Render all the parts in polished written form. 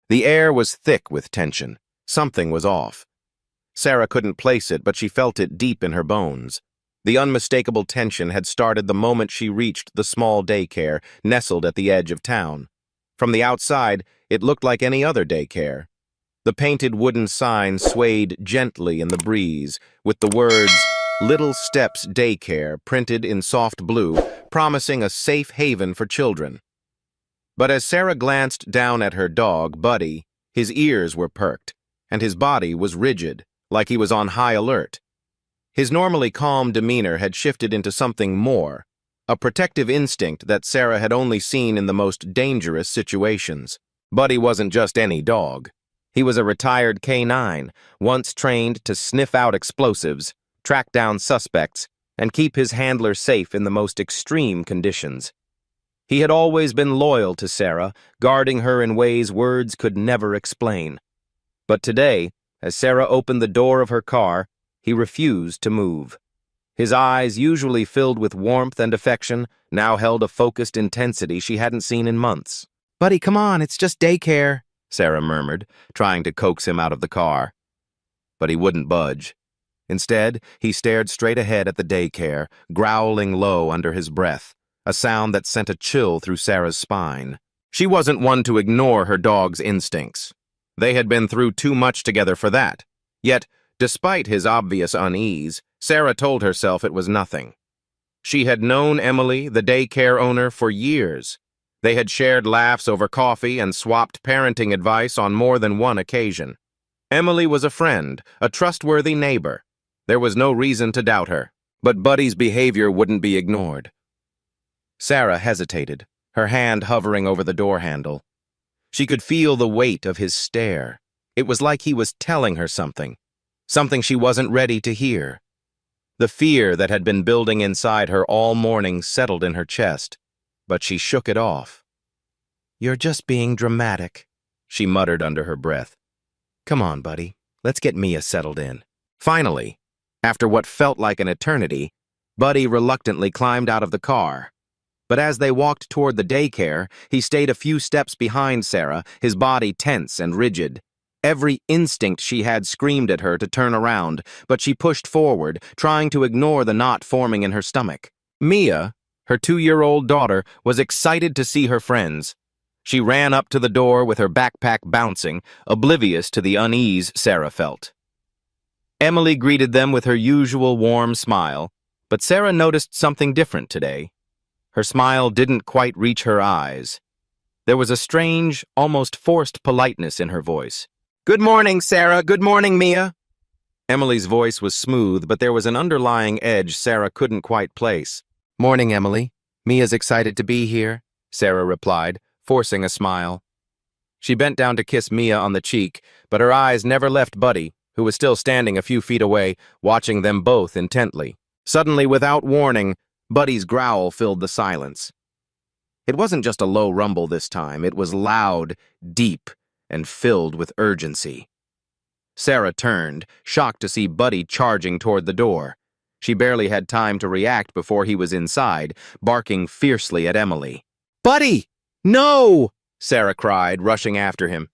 The air was thick with tension. Something was off. Sarah couldn't place it, but she felt it deep in her bones. The unmistakable tension had started the moment she reached the small daycare nestled at the edge of town. From the outside, it looked like any other daycare. The painted wooden sign swayed gently in the breeze, with the words, "Little Steps Daycare," printed in soft blue, promising a safe haven for children. But as Sarah glanced down at her dog, Buddy, his ears were perked, and his body was rigid, like he was on high alert. His normally calm demeanor had shifted into something more, a protective instinct that Sarah had only seen in the most dangerous situations. Buddy wasn't just any dog. He was a retired K9, once trained to sniff out explosives, track down suspects, and keep his handler safe in the most extreme conditions. He had always been loyal to Sarah, guarding her in ways words could never explain. But today, as Sarah opened the door of her car, he refused to move. His eyes, usually filled with warmth and affection, now held a focused intensity she hadn't seen in months. "Buddy, come on, it's just daycare," Sarah murmured, trying to coax him out of the car. But he wouldn't budge. Instead, he stared straight ahead at the daycare, growling low under his breath, a sound that sent a chill through Sarah's spine. She wasn't one to ignore her dog's instincts. They had been through too much together for that. Yet, despite his obvious unease, Sarah told herself it was nothing. She had known Emily, the daycare owner, for years. They had shared laughs over coffee and swapped parenting advice on more than one occasion. Emily was a friend, a trustworthy neighbor. There was no reason to doubt her. But Buddy's behavior wouldn't be ignored. Sarah hesitated, her hand hovering over the door handle. She could feel the weight of his stare. It was like he was telling her something she wasn't ready to hear. The fear that had been building inside her all morning settled in her chest, but she shook it off. "You're just being dramatic," she muttered under her breath. "Come on, Buddy, let's get Mia settled in." Finally, after what felt like an eternity, Buddy reluctantly climbed out of the car. But as they walked toward the daycare, he stayed a few steps behind Sarah, his body tense and rigid. Every instinct she had screamed at her to turn around, but she pushed forward, trying to ignore the knot forming in her stomach. Mia, her 2-year-old daughter, was excited to see her friends. She ran up to the door with her backpack bouncing, oblivious to the unease Sarah felt. Emily greeted them with her usual warm smile, but Sarah noticed something different today. Her smile didn't quite reach her eyes. There was a strange, almost forced politeness in her voice. "Good morning, Sarah. Good morning, Mia." Emily's voice was smooth, but there was an underlying edge Sarah couldn't quite place. "Morning, Emily. Mia's excited to be here," Sarah replied, forcing a smile. She bent down to kiss Mia on the cheek, but her eyes never left Buddy, who was still standing a few feet away, watching them both intently. Suddenly, without warning, Buddy's growl filled the silence. It wasn't just a low rumble this time. It was loud, deep, and filled with urgency. Sarah turned, shocked to see Buddy charging toward the door. She barely had time to react before he was inside, barking fiercely at Emily. "Buddy! No!" Sarah cried, rushing after him.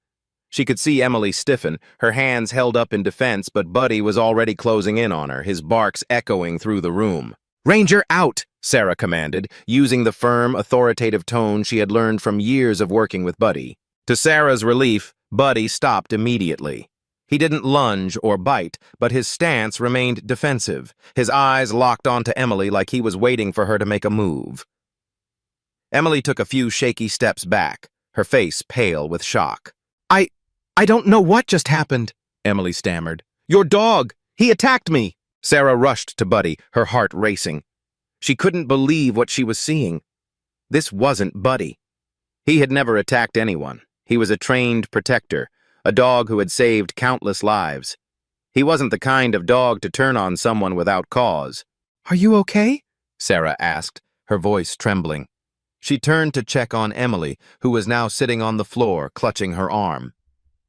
She could see Emily stiffen, her hands held up in defense, but Buddy was already closing in on her, his barks echoing through the room. "Ranger, out!" Sarah commanded, using the firm, authoritative tone she had learned from years of working with Buddy. To Sarah's relief, Buddy stopped immediately. He didn't lunge or bite, but his stance remained defensive, his eyes locked onto Emily like he was waiting for her to make a move. Emily took a few shaky steps back, her face pale with shock. I don't know what just happened," Emily stammered. "Your dog! He attacked me!" Sarah rushed to Buddy, her heart racing. She couldn't believe what she was seeing. This wasn't Buddy. He had never attacked anyone. He was a trained protector, a dog who had saved countless lives. He wasn't the kind of dog to turn on someone without cause. "Are you okay?" Sarah asked, her voice trembling. She turned to check on Emily, who was now sitting on the floor, clutching her arm.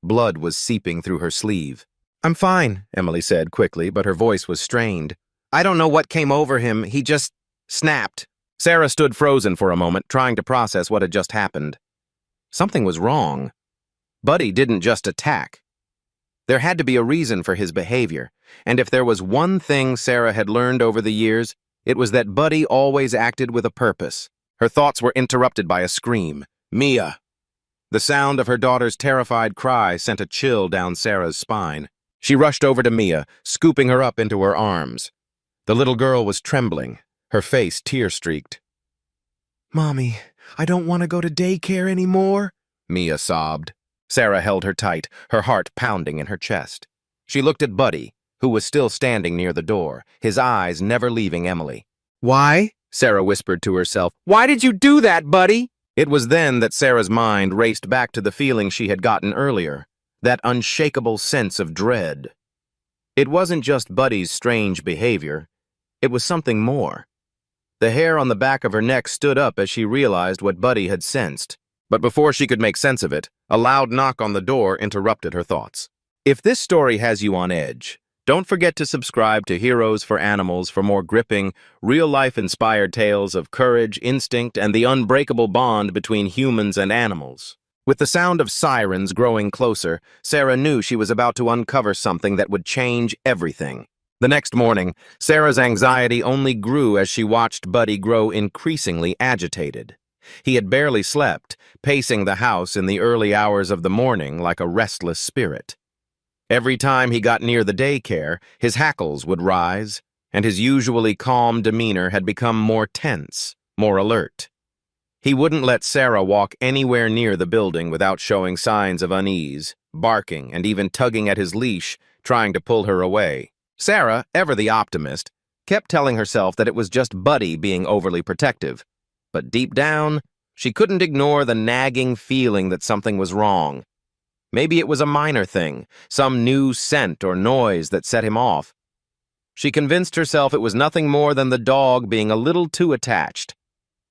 Blood was seeping through her sleeve. "I'm fine," Emily said quickly, but her voice was strained. "I don't know what came over him. He just snapped." Sarah stood frozen for a moment, trying to process what had just happened. Something was wrong. Buddy didn't just attack. There had to be a reason for his behavior, and if there was one thing Sarah had learned over the years, it was that Buddy always acted with a purpose. Her thoughts were interrupted by a scream. "Mia!" The sound of her daughter's terrified cry sent a chill down Sarah's spine. She rushed over to Mia, scooping her up into her arms. The little girl was trembling, her face tear-streaked. "Mommy, I don't want to go to daycare anymore," Mia sobbed. Sarah held her tight, her heart pounding in her chest. She looked at Buddy, who was still standing near the door, his eyes never leaving Emily. "Why?" Sarah whispered to herself. "Why did you do that, Buddy?" It was then that Sarah's mind raced back to the feeling she had gotten earlier, that unshakable sense of dread. It wasn't just Buddy's strange behavior. It was something more. The hair on the back of her neck stood up as she realized what Buddy had sensed. But before she could make sense of it, a loud knock on the door interrupted her thoughts. If this story has you on edge, don't forget to subscribe to Heroes for Animals for more gripping, real-life-inspired tales of courage, instinct, and the unbreakable bond between humans and animals. With the sound of sirens growing closer, Sarah knew she was about to uncover something that would change everything. The next morning, Sarah's anxiety only grew as she watched Buddy grow increasingly agitated. He had barely slept, pacing the house in the early hours of the morning like a restless spirit. Every time he got near the daycare, his hackles would rise, and his usually calm demeanor had become more tense, more alert. He wouldn't let Sarah walk anywhere near the building without showing signs of unease, barking, and even tugging at his leash, trying to pull her away. Sarah, ever the optimist, kept telling herself that it was just Buddy being overly protective. But deep down, she couldn't ignore the nagging feeling that something was wrong. Maybe it was a minor thing, some new scent or noise that set him off. She convinced herself it was nothing more than the dog being a little too attached.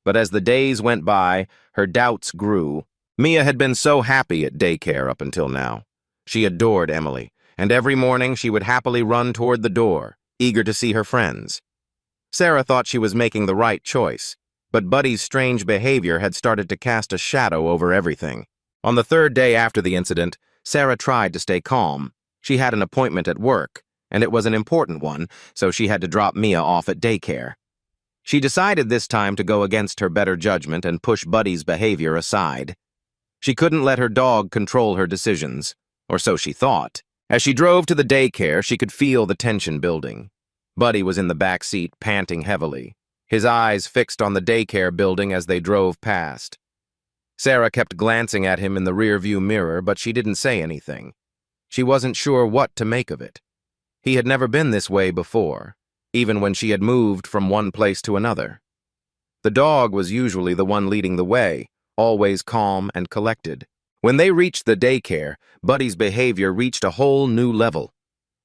But as the days went by, her doubts grew. Mia had been so happy at daycare up until now. She adored Emily, and every morning she would happily run toward the door, eager to see her friends. Sarah thought she was making the right choice, but Buddy's strange behavior had started to cast a shadow over everything. On the third day after the incident, Sarah tried to stay calm. She had an appointment at work, and it was an important one, so she had to drop Mia off at daycare. She decided this time to go against her better judgment and push Buddy's behavior aside. She couldn't let her dog control her decisions, or so she thought. As she drove to the daycare, she could feel the tension building. Buddy was in the back seat, panting heavily, his eyes fixed on the daycare building as they drove past. Sarah kept glancing at him in the rearview mirror, but she didn't say anything. She wasn't sure what to make of it. He had never been this way before, even when she had moved from one place to another. The dog was usually the one leading the way, always calm and collected. When they reached the daycare, Buddy's behavior reached a whole new level.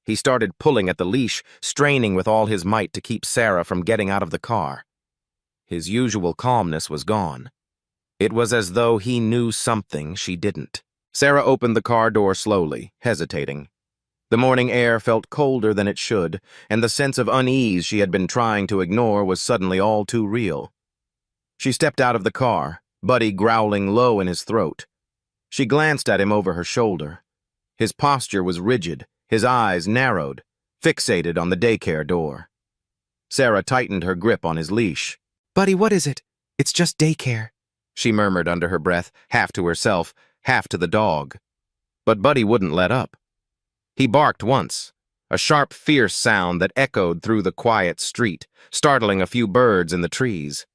He started pulling at the leash, straining with all his might to keep Sarah from getting out of the car. His usual calmness was gone. It was as though he knew something she didn't. Sarah opened the car door slowly, hesitating. The morning air felt colder than it should, and the sense of unease she had been trying to ignore was suddenly all too real. She stepped out of the car, Buddy growling low in his throat. She glanced at him over her shoulder. His posture was rigid, his eyes narrowed, fixated on the daycare door. Sarah tightened her grip on his leash. "Buddy, what is it? It's just daycare," she murmured under her breath, half to herself, half to the dog. But Buddy wouldn't let up. He barked once, a sharp, fierce sound that echoed through the quiet street, startling a few birds in the trees.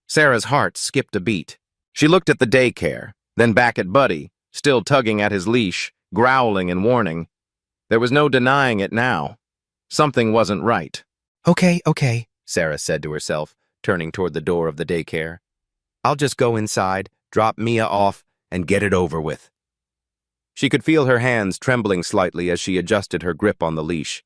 Sarah's heart skipped a beat. She looked at the daycare, then back at Buddy, still tugging at his leash, growling and warning. There was no denying it now. Something wasn't right. Okay, Sarah said to herself, turning toward the door of the daycare. "I'll just go inside, drop Mia off, and get it over with." She could feel her hands trembling slightly as she adjusted her grip on the leash.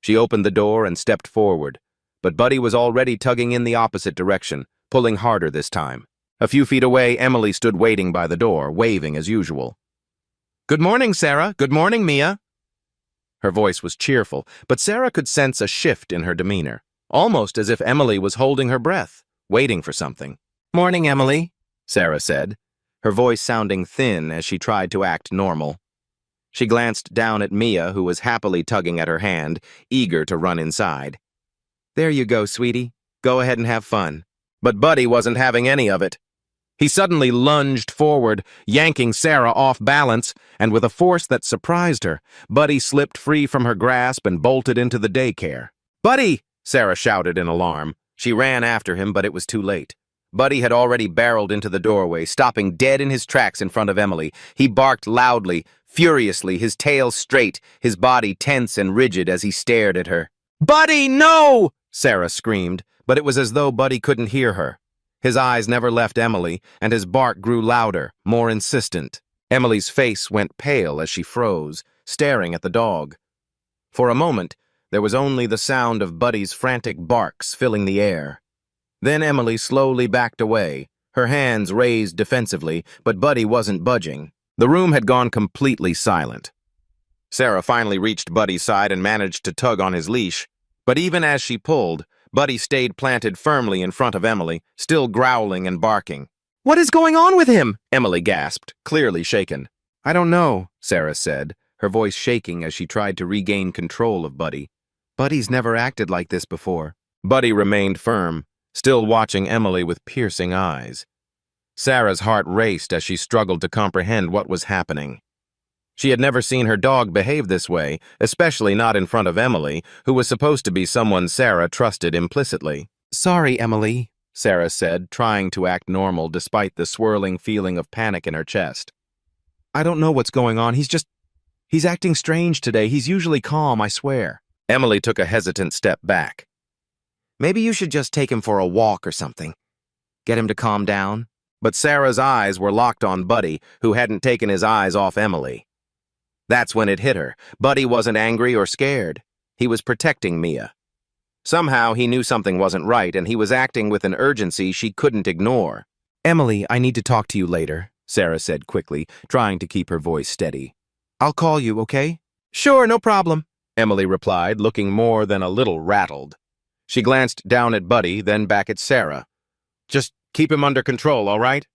She opened the door and stepped forward, but Buddy was already tugging in the opposite direction, pulling harder this time. A few feet away, Emily stood waiting by the door, waving as usual. "Good morning, Sarah. Good morning, Mia." Her voice was cheerful, but Sarah could sense a shift in her demeanor, almost as if Emily was holding her breath, waiting for something. "Morning, Emily," Sarah said. her voice sounding thin as she tried to act normal. She glanced down at Mia, who was happily tugging at her hand, eager to run inside. "There you go, sweetie. Go ahead and have fun." But Buddy wasn't having any of it. He suddenly lunged forward, yanking Sarah off balance, and with a force that surprised her, Buddy slipped free from her grasp and bolted into the daycare. "Buddy!" Sarah shouted in alarm. She ran after him, but it was too late. Buddy had already barreled into the doorway, stopping dead in his tracks in front of Emily. He barked loudly, furiously, his tail straight, his body tense and rigid as he stared at her. "Buddy, no!" Sarah screamed, but it was as though Buddy couldn't hear her. His eyes never left Emily, and his bark grew louder, more insistent. Emily's face went pale as she froze, staring at the dog. For a moment, there was only the sound of Buddy's frantic barks filling the air. Then Emily slowly backed away, her hands raised defensively, but Buddy wasn't budging. The room had gone completely silent. Sarah finally reached Buddy's side and managed to tug on his leash, but even as she pulled, Buddy stayed planted firmly in front of Emily, still growling and barking. "What is going on with him?" Emily gasped, clearly shaken. "I don't know," Sarah said, her voice shaking as she tried to regain control of Buddy. "Buddy's never acted like this before." Buddy remained firm, still watching Emily with piercing eyes. Sarah's heart raced as she struggled to comprehend what was happening. She had never seen her dog behave this way, especially not in front of Emily, who was supposed to be someone Sarah trusted implicitly. "Sorry, Emily," Sarah said, trying to act normal despite the swirling feeling of panic in her chest. "I don't know what's going on. He's acting strange today. He's usually calm, I swear." Emily took a hesitant step back. "Maybe you should just take him for a walk or something. Get him to calm down." But Sarah's eyes were locked on Buddy, who hadn't taken his eyes off Emily. That's when it hit her. Buddy wasn't angry or scared. He was protecting Mia. Somehow he knew something wasn't right, and he was acting with an urgency she couldn't ignore. "Emily, I need to talk to you later," Sarah said quickly, trying to keep her voice steady. "I'll call you, okay?" "Sure, no problem," Emily replied, looking more than a little rattled. She glanced down at Buddy, then back at Sarah. "Just keep him under control, all right?"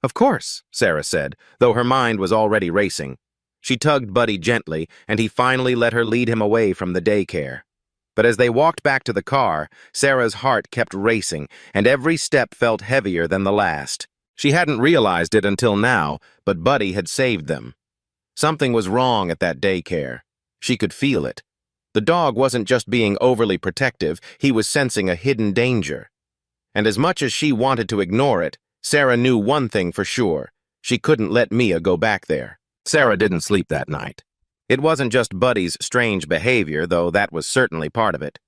"Of course," Sarah said, though her mind was already racing. She tugged Buddy gently, and he finally let her lead him away from the daycare. But as they walked back to the car, Sarah's heart kept racing, and every step felt heavier than the last. She hadn't realized it until now, but Buddy had saved them. Something was wrong at that daycare. She could feel it. The dog wasn't just being overly protective, he was sensing a hidden danger. And as much as she wanted to ignore it, Sarah knew one thing for sure. She couldn't let Mia go back there. Sarah didn't sleep that night. It wasn't just Buddy's strange behavior, though that was certainly part of it.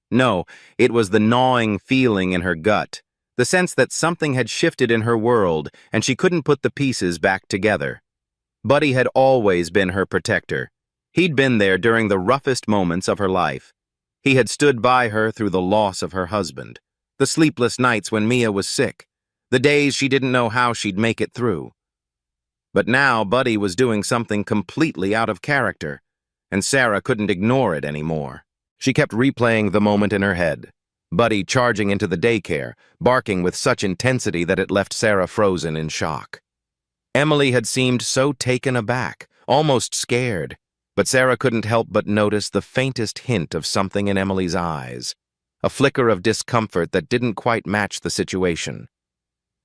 No, it was the gnawing feeling in her gut, the sense that something had shifted in her world and she couldn't put the pieces back together. Buddy had always been her protector. He'd been there during the roughest moments of her life. He had stood by her through the loss of her husband, the sleepless nights when Mia was sick, the days she didn't know how she'd make it through. But now Buddy was doing something completely out of character, and Sarah couldn't ignore it anymore. She kept replaying the moment in her head. Buddy charging into the daycare, barking with such intensity that it left Sarah frozen in shock. Emily had seemed so taken aback, almost scared, but Sarah couldn't help but notice the faintest hint of something in Emily's eyes, a flicker of discomfort that didn't quite match the situation.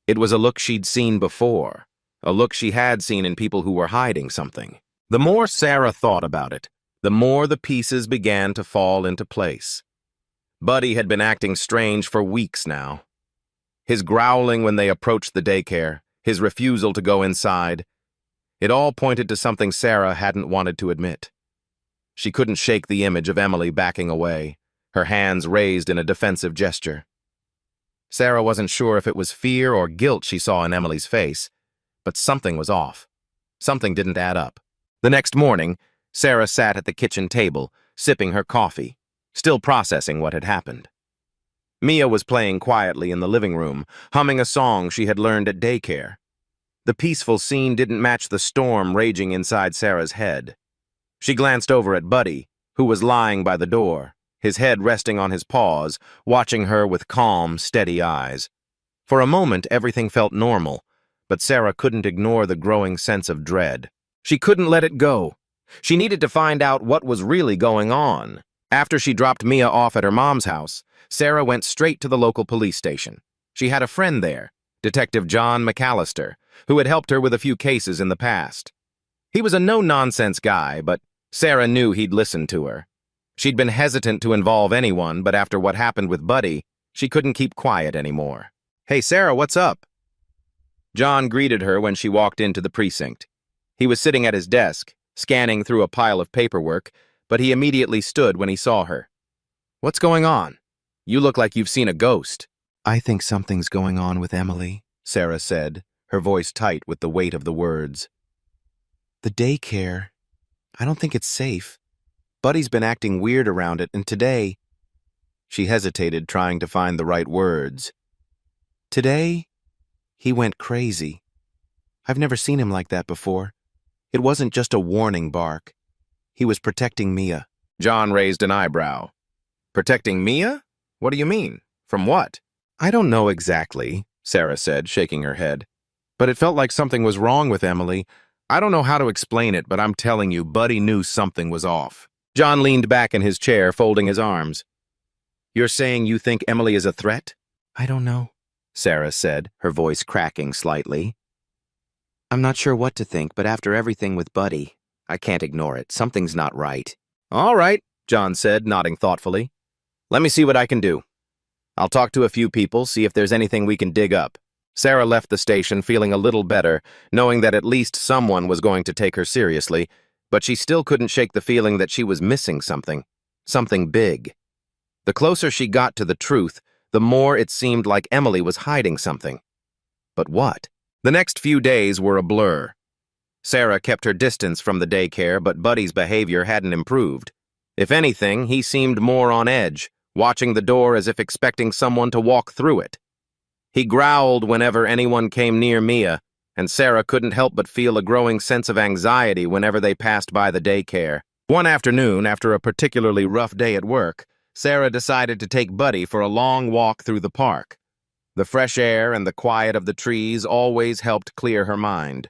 It was a look she'd seen before, a look she had seen in people who were hiding something. The more Sarah thought about it, the more the pieces began to fall into place. Buddy had been acting strange for weeks now. His growling when they approached the daycare, his refusal to go inside, it all pointed to something Sarah hadn't wanted to admit. She couldn't shake the image of Emily backing away, her hands raised in a defensive gesture. Sarah wasn't sure if it was fear or guilt she saw in Emily's face, but something was off. Something didn't add up. The next morning, Sarah sat at the kitchen table, sipping her coffee, still processing what had happened. Mia was playing quietly in the living room, humming a song she had learned at daycare. The peaceful scene didn't match the storm raging inside Sarah's head. She glanced over at Buddy, who was lying by the door, his head resting on his paws, watching her with calm, steady eyes. For a moment, everything felt normal, but Sarah couldn't ignore the growing sense of dread. She couldn't let it go. She needed to find out what was really going on. After she dropped Mia off at her mom's house, Sarah went straight to the local police station. She had a friend there, Detective John McAllister, who had helped her with a few cases in the past. He was a no-nonsense guy, but Sarah knew he'd listen to her. She'd been hesitant to involve anyone, but after what happened with Buddy, she couldn't keep quiet anymore. "Hey, Sarah, what's up?" John greeted her when she walked into the precinct. He was sitting at his desk, scanning through a pile of paperwork, but he immediately stood when he saw her. "What's going on? You look like you've seen a ghost." "I think something's going on with Emily," Sarah said, her voice tight with the weight of the words. "The daycare. I don't think it's safe. Buddy's been acting weird around it, and today—" She hesitated, trying to find the right words. "Today, he went crazy. I've never seen him like that before. It wasn't just a warning bark. He was protecting Mia." John raised an eyebrow. "Protecting Mia? What do you mean? From what?" "I don't know exactly," Sarah said, shaking her head. "But it felt like something was wrong with Emily. I don't know how to explain it, but I'm telling you, Buddy knew something was off." John leaned back in his chair, folding his arms. "You're saying you think Emily is a threat?" "I don't know," Sarah said, her voice cracking slightly. "I'm not sure what to think, but after everything with Buddy, I can't ignore it. Something's not right." "All right," John said, nodding thoughtfully. "Let me see what I can do. I'll talk to a few people, see if there's anything we can dig up." Sarah left the station feeling a little better, knowing that at least someone was going to take her seriously, but she still couldn't shake the feeling that she was missing something big. The closer she got to the truth, the more it seemed like Emily was hiding something. But what? The next few days were a blur. Sarah kept her distance from the daycare, but Buddy's behavior hadn't improved. If anything, he seemed more on edge, watching the door as if expecting someone to walk through it. He growled whenever anyone came near Mia, and Sarah couldn't help but feel a growing sense of anxiety whenever they passed by the daycare. One afternoon, after a particularly rough day at work, Sarah decided to take Buddy for a long walk through the park. The fresh air and the quiet of the trees always helped clear her mind.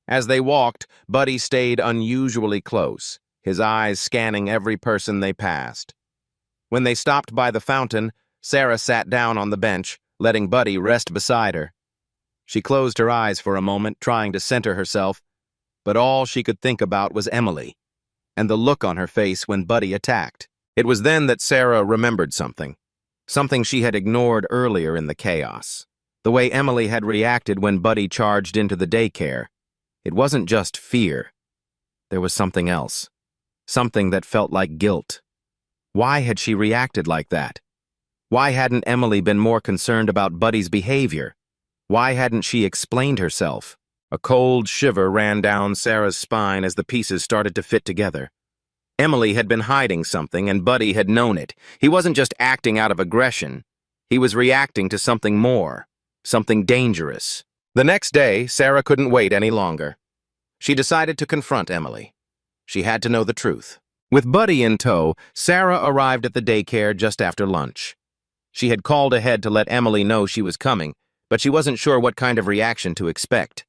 As they walked, Buddy stayed unusually close, his eyes scanning every person they passed. When they stopped by the fountain, Sarah sat down on the bench, letting Buddy rest beside her. She closed her eyes for a moment, trying to center herself, but all she could think about was Emily, and the look on her face when Buddy attacked. It was then that Sarah remembered something she had ignored earlier in the chaos. The way Emily had reacted when Buddy charged into the daycare. It wasn't just fear. There was something else. Something that felt like guilt. Why had she reacted like that? Why hadn't Emily been more concerned about Buddy's behavior? Why hadn't she explained herself? A cold shiver ran down Sarah's spine as the pieces started to fit together. Emily had been hiding something, and Buddy had known it. He wasn't just acting out of aggression. He was reacting to something more, something dangerous. The next day, Sarah couldn't wait any longer. She decided to confront Emily. She had to know the truth. With Buddy in tow, Sarah arrived at the daycare just after lunch. She had called ahead to let Emily know she was coming, but she wasn't sure what kind of reaction to expect.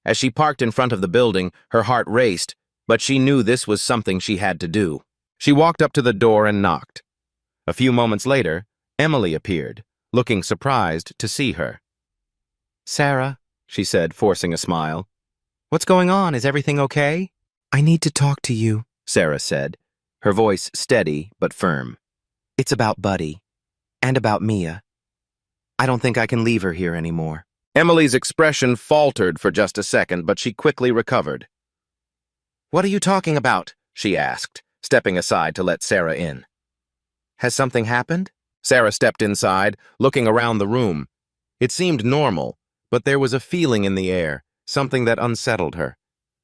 As she parked in front of the building, her heart raced, but she knew this was something she had to do. She walked up to the door and knocked. A few moments later, Emily appeared, looking surprised to see her. "Sarah," she said, forcing a smile. "What's going on? Is everything okay?" "I need to talk to you," Sarah said, her voice steady but firm. "It's about Buddy, and about Mia. I don't think I can leave her here anymore." Emily's expression faltered for just a second, but she quickly recovered. "What are you talking about?" she asked, stepping aside to let Sarah in. "Has something happened?" Sarah stepped inside, looking around the room. It seemed normal, but there was a feeling in the air, something that unsettled her.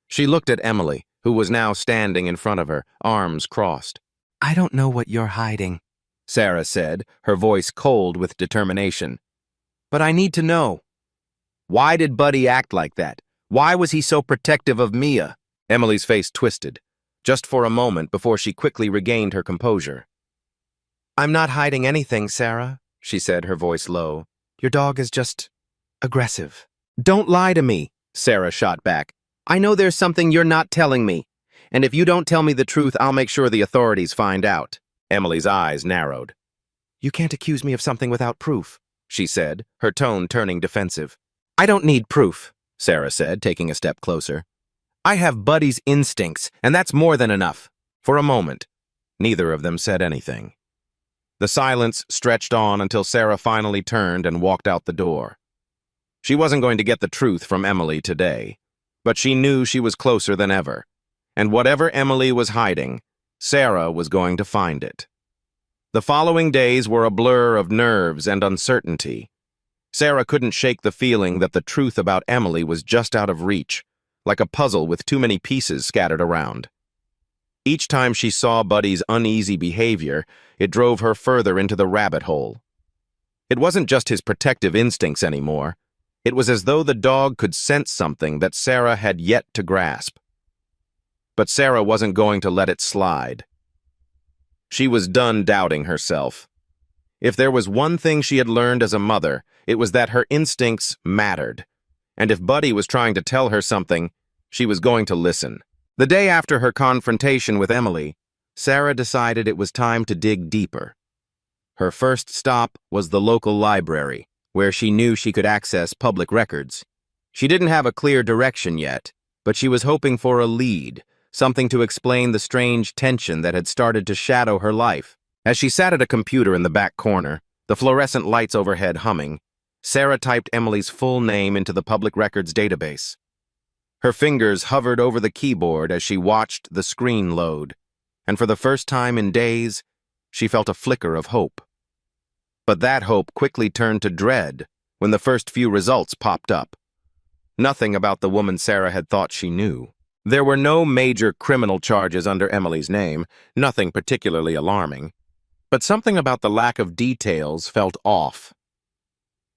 She looked at Emily, who was now standing in front of her, arms crossed. "I don't know what you're hiding," Sarah said, her voice cold with determination. "But I need to know. Why did Buddy act like that? Why was he so protective of Mia?" Emily's face twisted, just for a moment before she quickly regained her composure. "I'm not hiding anything, Sarah," she said, her voice low. "Your dog is just aggressive." Don't lie to me, Sarah shot back. I know there's something you're not telling me. And if you don't tell me the truth, I'll make sure the authorities find out. Emily's eyes narrowed. You can't accuse me of something without proof, she said, her tone turning defensive. I don't need proof, Sarah said, taking a step closer. I have Buddy's instincts, and that's more than enough. For a moment, neither of them said anything. The silence stretched on until Sarah finally turned and walked out the door. She wasn't going to get the truth from Emily today, but she knew she was closer than ever. And whatever Emily was hiding, Sarah was going to find it. The following days were a blur of nerves and uncertainty. Sarah couldn't shake the feeling that the truth about Emily was just out of reach, like a puzzle with too many pieces scattered around. Each time she saw Buddy's uneasy behavior, it drove her further into the rabbit hole. It wasn't just his protective instincts anymore. It was as though the dog could sense something that Sarah had yet to grasp. But Sarah wasn't going to let it slide. She was done doubting herself. If there was one thing she had learned as a mother, it was that her instincts mattered. And if Buddy was trying to tell her something, she was going to listen. The day after her confrontation with Emily, Sarah decided it was time to dig deeper. Her first stop was the local library, where she knew she could access public records. She didn't have a clear direction yet, but she was hoping for a lead, something to explain the strange tension that had started to shadow her life. As she sat at a computer in the back corner, the fluorescent lights overhead humming, Sarah typed Emily's full name into the public records database. Her fingers hovered over the keyboard as she watched the screen load, and for the first time in days, she felt a flicker of hope. But that hope quickly turned to dread when the first few results popped up. Nothing about the woman Sarah had thought she knew. There were no major criminal charges under Emily's name, nothing particularly alarming. But something about the lack of details felt off.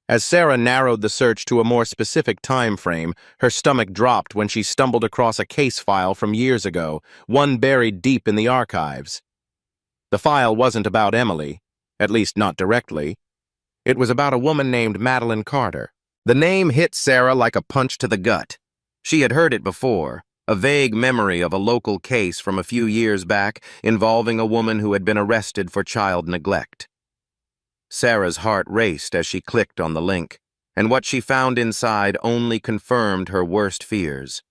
As Sarah narrowed the search to a more specific time frame, her stomach dropped when she stumbled across a case file from years ago, one buried deep in the archives. The file wasn't about Emily, at least not directly. It was about a woman named Madeline Carter. The name hit Sarah like a punch to the gut. She had heard it before, a vague memory of a local case from a few years back involving a woman who had been arrested for child neglect. Sarah's heart raced as she clicked on the link, and what she found inside only confirmed her worst fears.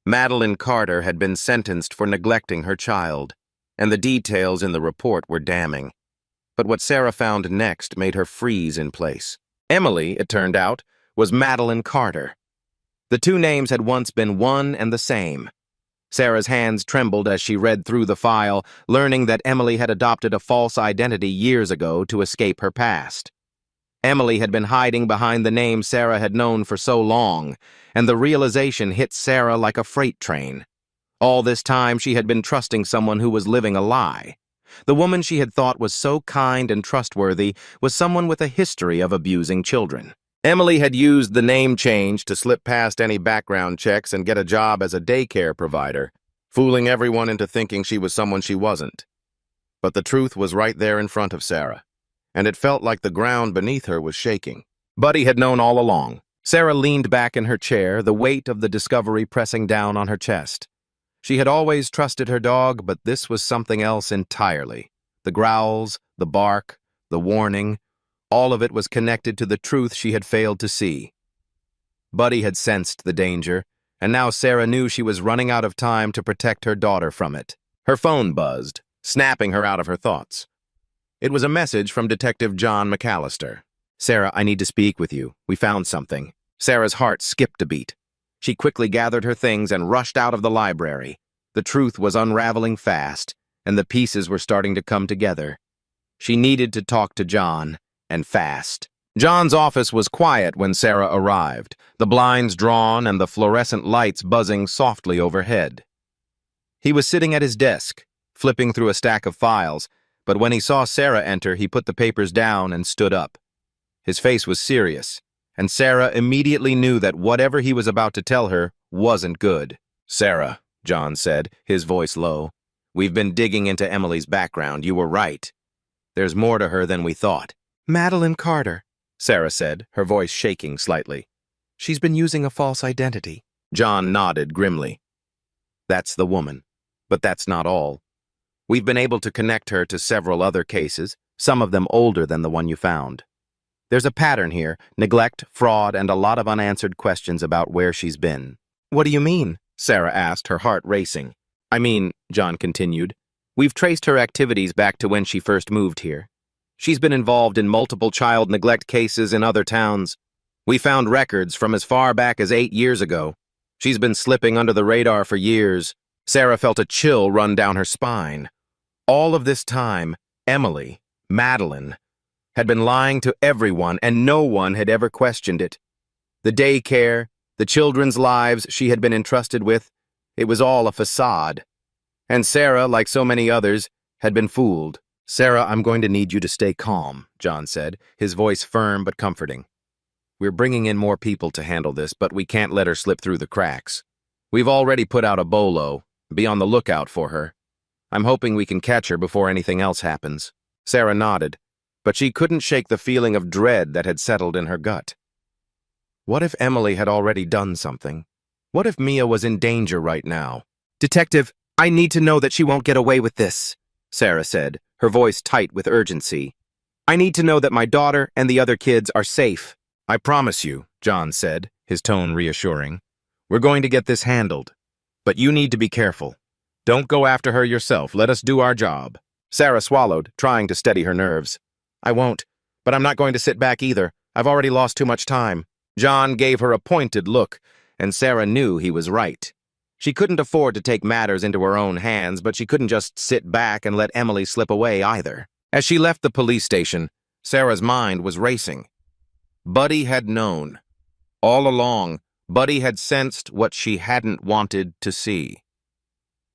Madeline Carter had been sentenced for neglecting her child, and the details in the report were damning. But what Sarah found next made her freeze in place. Emily, it turned out, was Madeline Carter. The two names had once been one and the same. Sarah's hands trembled as she read through the file, learning that Emily had adopted a false identity years ago to escape her past. Emily had been hiding behind the name Sarah had known for so long, and the realization hit Sarah like a freight train. All this time she had been trusting someone who was living a lie. The woman she had thought was so kind and trustworthy was someone with a history of abusing children. Emily had used the name change to slip past any background checks and get a job as a daycare provider, fooling everyone into thinking she was someone she wasn't. But the truth was right there in front of Sarah, and it felt like the ground beneath her was shaking. Buddy had known all along. Sarah leaned back in her chair, the weight of the discovery pressing down on her chest. She had always trusted her dog, but this was something else entirely. The growls, the bark, the warning, all of it was connected to the truth she had failed to see. Buddy had sensed the danger, and now Sarah knew she was running out of time to protect her daughter from it. Her phone buzzed, snapping her out of her thoughts. It was a message from Detective John McAllister. "Sarah, I need to speak with you. We found something." Sarah's heart skipped a beat. She quickly gathered her things and rushed out of the library. The truth was unraveling fast, and the pieces were starting to come together. She needed to talk to John, and fast. John's office was quiet when Sarah arrived, the blinds drawn and the fluorescent lights buzzing softly overhead. He was sitting at his desk, flipping through a stack of files, but when he saw Sarah enter, he put the papers down and stood up. His face was serious, and Sarah immediately knew that whatever he was about to tell her wasn't good. "Sarah," John said, his voice low, "we've been digging into Emily's background. You were right. There's more to her than we thought." "Madeline Carter," Sarah said, her voice shaking slightly. She's been using a false identity. John nodded grimly. That's the woman. But that's not all. We've been able to connect her to several other cases, some of them older than the one you found. There's a pattern here: neglect, fraud, and a lot of unanswered questions about where she's been. What do you mean? Sarah asked, her heart racing. I mean, John continued, we've traced her activities back to when she first moved here. She's been involved in multiple child neglect cases in other towns. We found records from as far back as 8 years ago. She's been slipping under the radar for years. Sarah felt a chill run down her spine. All of this time, Emily, Madeline, had been lying to everyone, and no one had ever questioned it. The daycare, the children's lives she had been entrusted with, it was all a facade. And Sarah, like so many others, had been fooled. Sarah, I'm going to need you to stay calm, John said, his voice firm but comforting. We're bringing in more people to handle this, but we can't let her slip through the cracks. We've already put out a bolo. Be on the lookout for her. I'm hoping we can catch her before anything else happens. Sarah nodded, but she couldn't shake the feeling of dread that had settled in her gut. What if Emily had already done something? What if Mia was in danger right now? Detective, I need to know that she won't get away with this, Sarah said, her voice tight with urgency. I need to know that my daughter and the other kids are safe. I promise you, John said, his tone reassuring. We're going to get this handled. But you need to be careful. Don't go after her yourself. Let us do our job. Sarah swallowed, trying to steady her nerves. I won't, but I'm not going to sit back either. I've already lost too much time. John gave her a pointed look, and Sarah knew he was right. She couldn't afford to take matters into her own hands, but she couldn't just sit back and let Emily slip away either. As she left the police station, Sarah's mind was racing. Buddy had known. All along, Buddy had sensed what she hadn't wanted to see.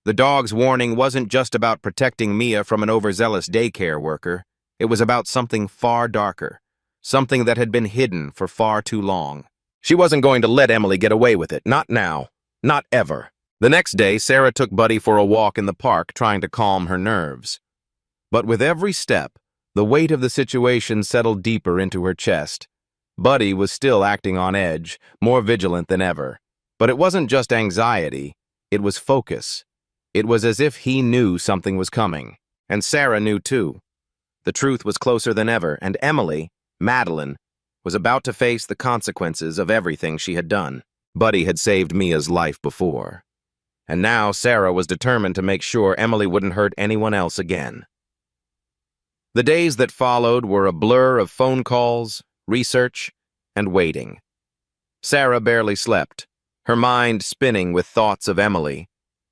The dog's warning wasn't just about protecting Mia from an overzealous daycare worker. It was about something far darker, something that had been hidden for far too long. She wasn't going to let Emily get away with it, not now, not ever. The next day, Sarah took Buddy for a walk in the park, trying to calm her nerves. But with every step, the weight of the situation settled deeper into her chest. Buddy was still acting on edge, more vigilant than ever. But it wasn't just anxiety, it was focus. It was as if he knew something was coming. And Sarah knew too. The truth was closer than ever, and Emily, Madeline, was about to face the consequences of everything she had done. Buddy had saved Mia's life before. And now Sarah was determined to make sure Emily wouldn't hurt anyone else again. The days that followed were a blur of phone calls, research, and waiting. Sarah barely slept, her mind spinning with thoughts of Emily,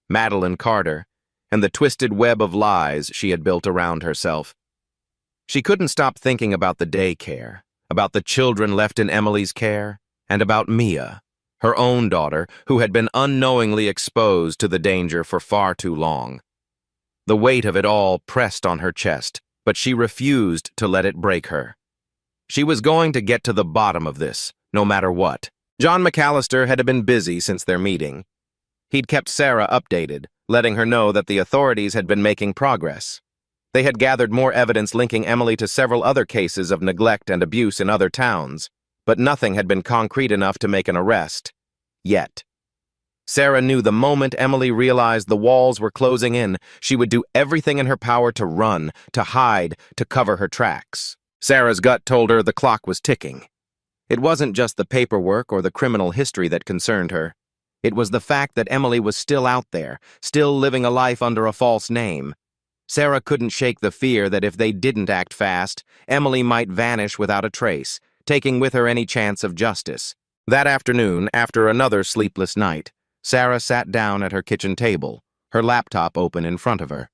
Madeline Carter, and the twisted web of lies she had built around herself. She couldn't stop thinking about the daycare, about the children left in Emily's care, and about Mia, her own daughter, who had been unknowingly exposed to the danger for far too long. The weight of it all pressed on her chest, but she refused to let it break her. She was going to get to the bottom of this, no matter what. John McAllister had been busy since their meeting. He'd kept Sarah updated, letting her know that the authorities had been making progress. They had gathered more evidence linking Emily to several other cases of neglect and abuse in other towns, but nothing had been concrete enough to make an arrest. Yet. Sarah knew the moment Emily realized the walls were closing in, she would do everything in her power to run, to hide, to cover her tracks. Sarah's gut told her the clock was ticking. It wasn't just the paperwork or the criminal history that concerned her. It was the fact that Emily was still out there, still living a life under a false name. Sarah couldn't shake the fear that if they didn't act fast, Emily might vanish without a trace, taking with her any chance of justice. That afternoon, after another sleepless night, Sarah sat down at her kitchen table, her laptop open in front of her.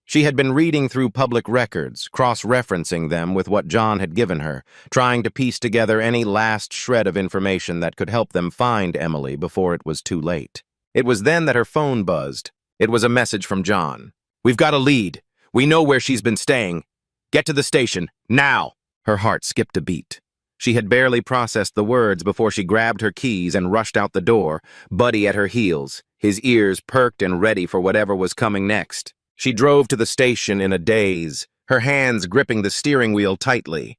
She had been reading through public records, cross-referencing them with what John had given her, trying to piece together any last shred of information that could help them find Emily before it was too late. It was then that her phone buzzed. It was a message from John. We've got a lead. We know where she's been staying. Get to the station, now! Her heart skipped a beat. She had barely processed the words before she grabbed her keys and rushed out the door, Buddy at her heels, his ears perked and ready for whatever was coming next. She drove to the station in a daze, her hands gripping the steering wheel tightly.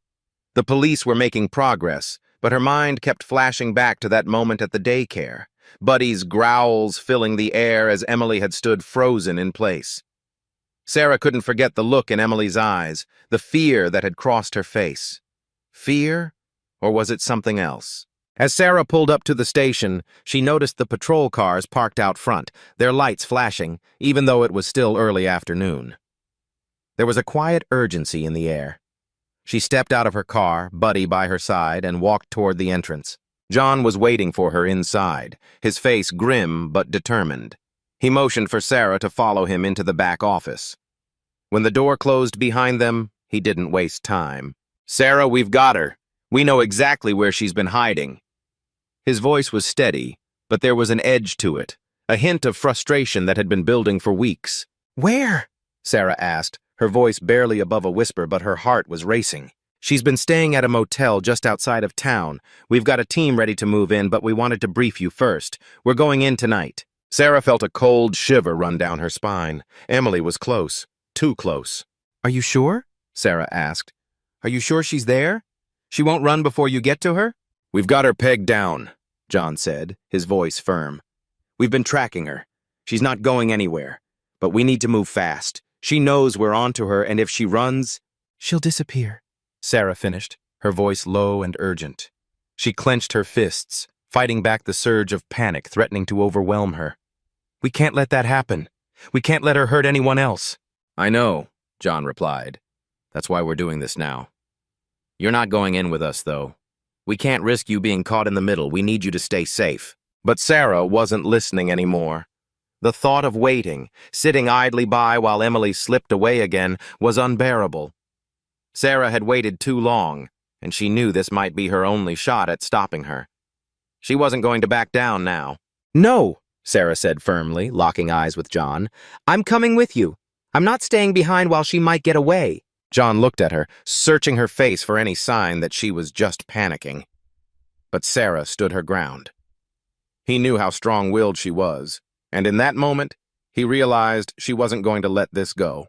The police were making progress, but her mind kept flashing back to that moment at the daycare, Buddy's growls filling the air as Emily had stood frozen in place. Sarah couldn't forget the look in Emily's eyes, the fear that had crossed her face. Fear? Or was it something else? As Sarah pulled up to the station, she noticed the patrol cars parked out front, their lights flashing, even though it was still early afternoon. There was a quiet urgency in the air. She stepped out of her car, Buddy by her side, and walked toward the entrance. John was waiting for her inside, his face grim but determined. He motioned for Sarah to follow him into the back office. When the door closed behind them, he didn't waste time. "Sarah, we've got her. We know exactly where she's been hiding." His voice was steady, but there was an edge to it, a hint of frustration that had been building for weeks. "Where?" Sarah asked, her voice barely above a whisper, but her heart was racing. "She's been staying at a motel just outside of town. We've got a team ready to move in, but we wanted to brief you first. We're going in tonight." Sarah felt a cold shiver run down her spine. Emily was close, too close. "Are you sure?" Sarah asked. "Are you sure she's there? She won't run before you get to her?" "We've got her pegged down," John said, his voice firm. "We've been tracking her. She's not going anywhere. But we need to move fast. She knows we're onto her, and if she runs, she'll disappear," Sarah finished, her voice low and urgent. She clenched her fists, fighting back the surge of panic threatening to overwhelm her. "We can't let that happen. We can't let her hurt anyone else." "I know," John replied. "That's why we're doing this now. You're not going in with us, though. We can't risk you being caught in the middle. We need you to stay safe." But Sarah wasn't listening anymore. The thought of waiting, sitting idly by while Emily slipped away again, was unbearable. Sarah had waited too long, and she knew this might be her only shot at stopping her. She wasn't going to back down now. "No," Sarah said firmly, locking eyes with John. "I'm coming with you. I'm not staying behind while she might get away." John looked at her, searching her face for any sign that she was just panicking. But Sarah stood her ground. He knew how strong-willed she was, and in that moment, he realized she wasn't going to let this go.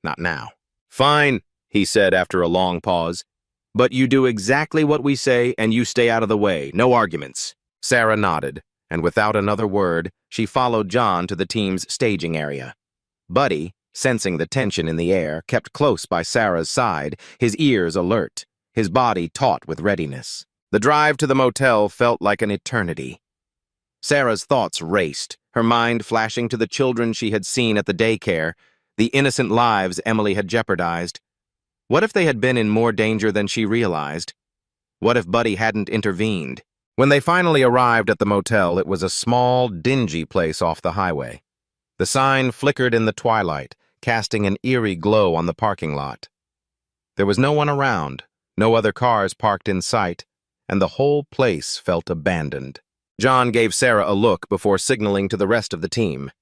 Not now. "Fine," he said after a long pause. "But you do exactly what we say and you stay out of the way. No arguments." Sarah nodded, and without another word, she followed John to the team's staging area. Buddy, sensing the tension in the air, kept close by Sarah's side, his ears alert, his body taut with readiness. The drive to the motel felt like an eternity. Sarah's thoughts raced, her mind flashing to the children she had seen at the daycare, the innocent lives Emily had jeopardized. What if they had been in more danger than she realized? What if Buddy hadn't intervened? When they finally arrived at the motel, it was a small, dingy place off the highway. The sign flickered in the twilight, casting an eerie glow on the parking lot. There was no one around, no other cars parked in sight, and the whole place felt abandoned. John gave Sarah a look before signaling to the rest of the team.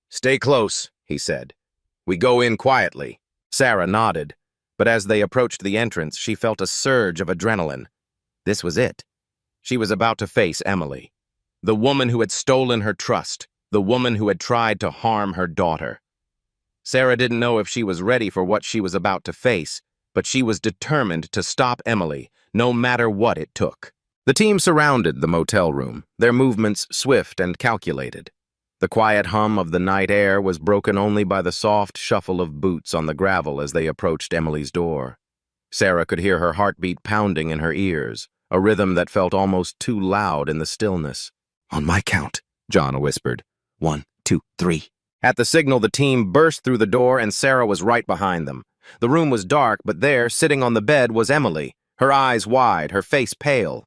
"Stay close," he said. "We go in quietly." Sarah nodded, but as they approached the entrance, she felt a surge of adrenaline. This was it. She was about to face Emily, the woman who had stolen her trust, the woman who had tried to harm her daughter. Sarah didn't know if she was ready for what she was about to face, but she was determined to stop Emily, no matter what it took. The team surrounded the motel room, their movements swift and calculated. The quiet hum of the night air was broken only by the soft shuffle of boots on the gravel as they approached Emily's door. Sarah could hear her heartbeat pounding in her ears, a rhythm that felt almost too loud in the stillness. "On my count," John whispered. 1, 2, 3. At the signal, the team burst through the door and Sarah was right behind them. The room was dark, but there, sitting on the bed, was Emily, her eyes wide, her face pale.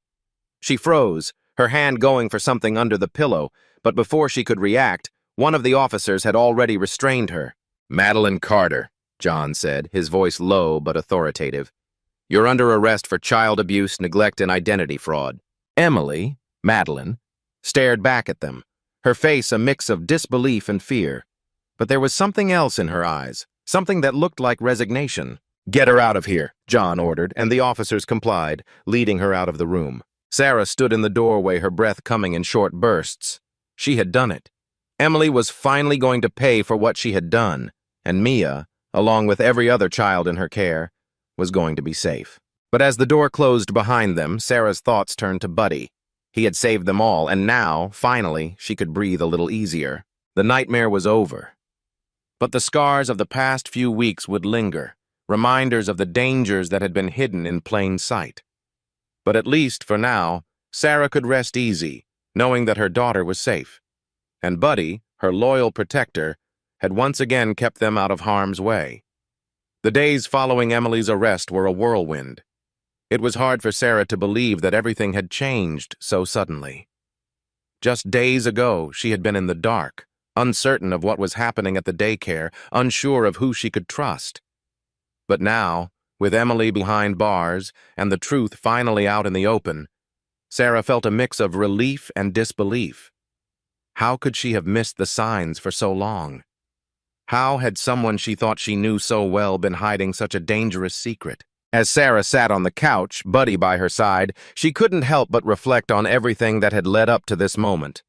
She froze, her hand going for something under the pillow, but before she could react, one of the officers had already restrained her. "Madeline Carter," John said, his voice low but authoritative. "You're under arrest for child abuse, neglect, and identity fraud." Emily, Madeline, stared back at them, her face a mix of disbelief and fear. But there was something else in her eyes, something that looked like resignation. "Get her out of here," John ordered, and the officers complied, leading her out of the room. Sarah stood in the doorway, her breath coming in short bursts. She had done it. Emily was finally going to pay for what she had done, and Mia, along with every other child in her care, was going to be safe. But But as the door closed behind them, Sarah's thoughts turned to Buddy. He had saved them all, and now, finally, she could breathe a little easier. The nightmare was over. But the scars of the past few weeks would linger, reminders of the dangers that had been hidden in plain sight. But at least, for now, Sarah could rest easy, knowing that her daughter was safe. And Buddy, her loyal protector, had once again kept them out of harm's way. The days following Emily's arrest were a whirlwind. It was hard for Sarah to believe that everything had changed so suddenly. Just days ago, she had been in the dark, uncertain of what was happening at the daycare, unsure of who she could trust. But now, with Emily behind bars and the truth finally out in the open, Sarah felt a mix of relief and disbelief. How could she have missed the signs for so long? How had someone she thought she knew so well been hiding such a dangerous secret? As Sarah sat on the couch, Buddy by her side, she couldn't help but reflect on everything that had led up to this moment.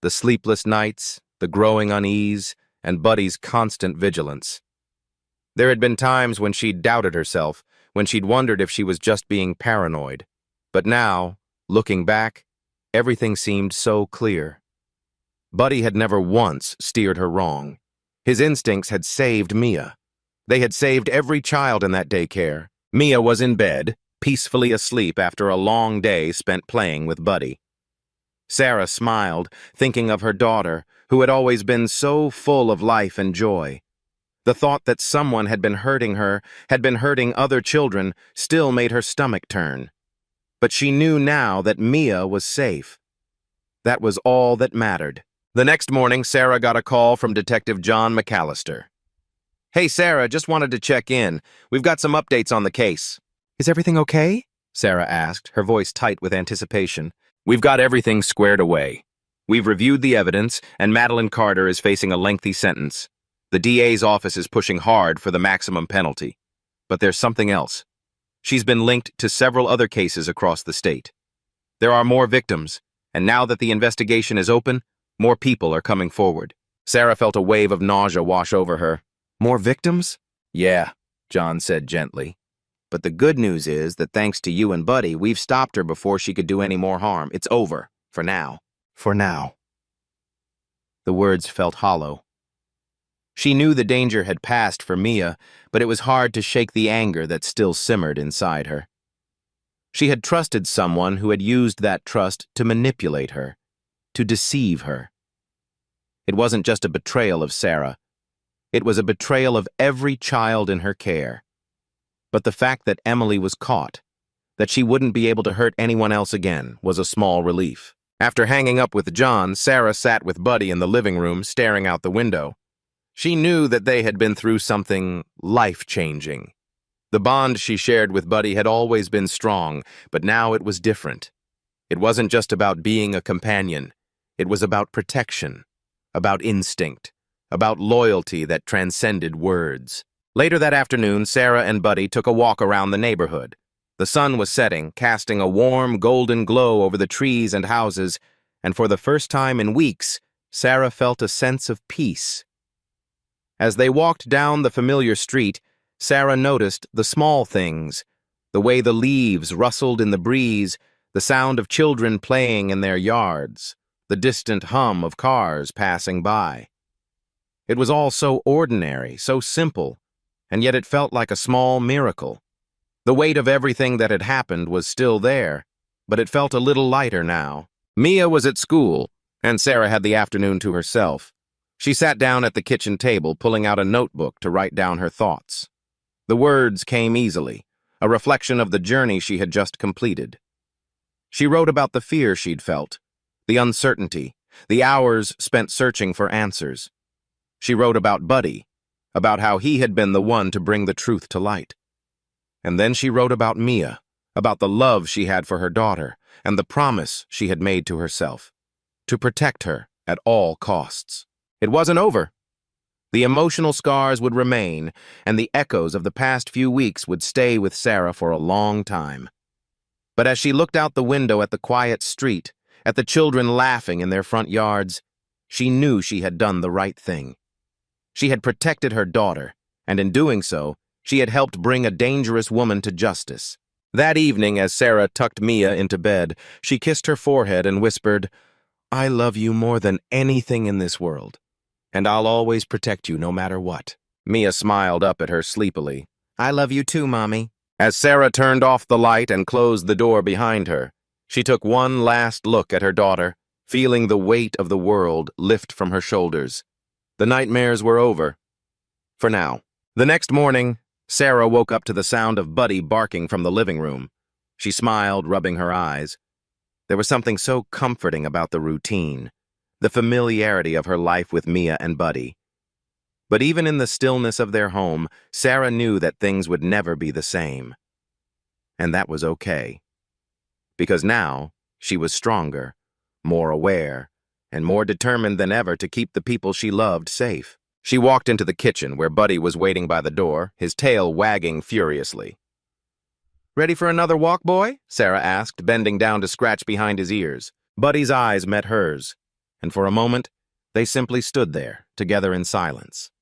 The sleepless nights, the growing unease, and Buddy's constant vigilance. There had been times when she'd doubted herself, when she'd wondered if she was just being paranoid. But now, looking back, everything seemed so clear. Buddy had never once steered her wrong. His instincts had saved Mia. They had saved every child in that daycare. Mia was in bed, peacefully asleep after a long day spent playing with Buddy. Sarah smiled, thinking of her daughter, who had always been so full of life and joy. The thought that someone had been hurting her, had been hurting other children, still made her stomach turn. But she knew now that Mia was safe. That was all that mattered. The next morning, Sarah got a call from Detective John McAllister. "Hey, Sarah, just wanted to check in. We've got some updates on the case." "Is everything okay?" Sarah asked, her voice tight with anticipation. "We've got everything squared away. We've reviewed the evidence, and Madeline Carter is facing a lengthy sentence. The DA's office is pushing hard for the maximum penalty. But there's something else. She's been linked to several other cases across the state. There are more victims, and now that the investigation is open, more people are coming forward." Sarah felt a wave of nausea wash over her. "More victims?" "Yeah," John said gently. "But the good news is that thanks to you and Buddy, we've stopped her before she could do any more harm. It's over. For now." "For now." The words felt hollow. She knew the danger had passed for Mia, but it was hard to shake the anger that still simmered inside her. She had trusted someone who had used that trust to manipulate her, to deceive her. It wasn't just a betrayal of Sarah. It was a betrayal of every child in her care. But the fact that Emily was caught, that she wouldn't be able to hurt anyone else again, was a small relief. After hanging up with John, Sarah sat with Buddy in the living room, staring out the window. She knew that they had been through something life-changing. The bond she shared with Buddy had always been strong, but now it was different. It wasn't just about being a companion. It was about protection, about instinct, about loyalty that transcended words. Later that afternoon, Sarah and Buddy took a walk around the neighborhood. The sun was setting, casting a warm, golden glow over the trees and houses, and for the first time in weeks, Sarah felt a sense of peace. As they walked down the familiar street, Sarah noticed the small things, the way the leaves rustled in the breeze, the sound of children playing in their yards, the distant hum of cars passing by. It was all so ordinary, so simple, and yet it felt like a small miracle. The weight of everything that had happened was still there, but it felt a little lighter now. Mia was at school, and Sarah had the afternoon to herself. She sat down at the kitchen table, pulling out a notebook to write down her thoughts. The words came easily, a reflection of the journey she had just completed. She wrote about the fear she'd felt, the uncertainty, the hours spent searching for answers. She wrote about Buddy, about how he had been the one to bring the truth to light. And then she wrote about Mia, about the love she had for her daughter, and the promise she had made to herself, to protect her at all costs. It wasn't over. The emotional scars would remain, and the echoes of the past few weeks would stay with Sarah for a long time. But as she looked out the window at the quiet street, at the children laughing in their front yards, she knew she had done the right thing. She had protected her daughter, and in doing so, she had helped bring a dangerous woman to justice. That evening, as Sarah tucked Mia into bed, she kissed her forehead and whispered, "I love you more than anything in this world, and I'll always protect you no matter what." Mia smiled up at her sleepily. "I love you too, Mommy." As Sarah turned off the light and closed the door behind her, she took one last look at her daughter, feeling the weight of the world lift from her shoulders. The nightmares were over. For now. The next morning, Sarah woke up to the sound of Buddy barking from the living room. She smiled, rubbing her eyes. There was something so comforting about the routine, the familiarity of her life with Mia and Buddy. But even in the stillness of their home, Sarah knew that things would never be the same. And that was okay. Because now, she was stronger, more aware, and more determined than ever to keep the people she loved safe. She walked into the kitchen where Buddy was waiting by the door, his tail wagging furiously. "Ready for another walk, boy?" Sarah asked, bending down to scratch behind his ears. Buddy's eyes met hers, and for a moment, they simply stood there, together in silence.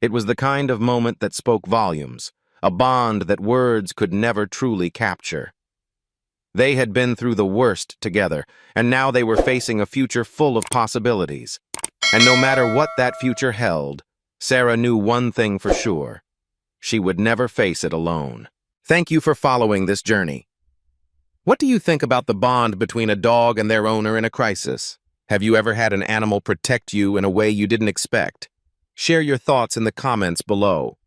It was the kind of moment that spoke volumes, a bond that words could never truly capture. They had been through the worst together, and now they were facing a future full of possibilities. And no matter what that future held, Sarah knew one thing for sure. She would never face it alone. Thank you for following this journey. What do you think about the bond between a dog and their owner in a crisis? Have you ever had an animal protect you in a way you didn't expect? Share your thoughts in the comments below.